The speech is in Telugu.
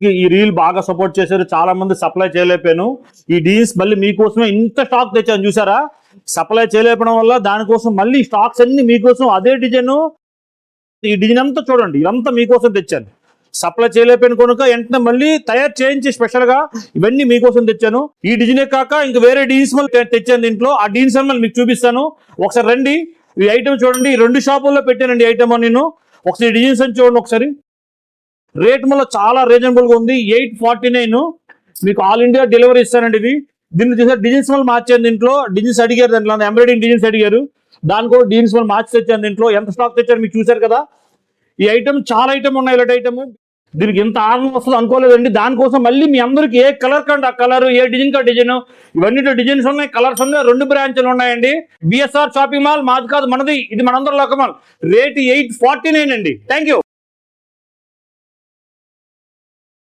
ఈ రీల్ బాగా సపోర్ట్ చేశారు, చాలా మంది సప్లై చేయలేకపోయాను. ఈ డీల్స్ మళ్ళీ మీకోసమే ఇంత స్టాక్ తెచ్చాను చూసారా. సప్లై చేయలేకపోవడం వల్ల దానికోసం మళ్ళీ స్టాక్స్ అన్ని మీకోసం అదే డిజైన్, ఈ డిజైన్ అంతా చూడండి, ఇదంతా మీకోసం తెచ్చాను. సప్లై చేయలేకపోయిన కనుక వెంటనే మళ్ళీ తయారు చేయించి స్పెషల్ గా ఇవన్నీ మీకోసం తెచ్చాను. ఈ డిజైనే కాక ఇంకా వేరే డిజైన్స్ మళ్ళీ తెచ్చాను దీంట్లో. ఆ డిజైన్స్ మళ్ళీ మీకు చూపిస్తాను. ఒకసారి రండి, ఈ ఐటమ్ చూడండి. ఈ 2 షాపుల్లో పెట్టానండి ఐటమ్ నేను. ఒకసారి డిజైన్స్ అని చూడండి ఒకసారి. రేట్ మళ్ళీ చాలా రీజనబుల్ గా ఉంది. 849 మీకు ఆల్ ఇండియా డెలివరీ ఇస్తానండి. ఇది దీన్ని చూసారు డిజైన్స్ మళ్ళీ మార్చాను. దీంట్లో డిజైన్స్ అడిగారు, దాంట్లో ఎంబ్రాయిడింగ్ డిజైన్స్ అడిగారు, దాని కూడా డిజైన్స్ మళ్ళీ మార్చి తెచ్చాను. దీంట్లో ఎంత స్టాక్ తెచ్చారు మీకు చూసారు కదా. ఈ ఐటమ్ చాలా ఐటమ్ ఉన్నాయి, ఇలాంటి ఐటమ్. దీనికి ఎంత ఆనందం వస్తుంది అనుకోలేదండి. దానికోసం మళ్ళీ మీ అందరికి ఏ కలర్ కంటే ఆ కలర్, ఏ డిజైన్ కా డిజైన్, ఇవన్నీ డిజైన్స్ ఉన్నాయి, కలర్స్ ఉన్నాయి. 2 బ్రాంచ్లు ఉన్నాయండి. బిఎస్ఆర్ షాపింగ్ మాల్ మాది కాదు, మనది. ఇది మనందరి లోకమాల్. రేట్ 849 అండి. Thank you.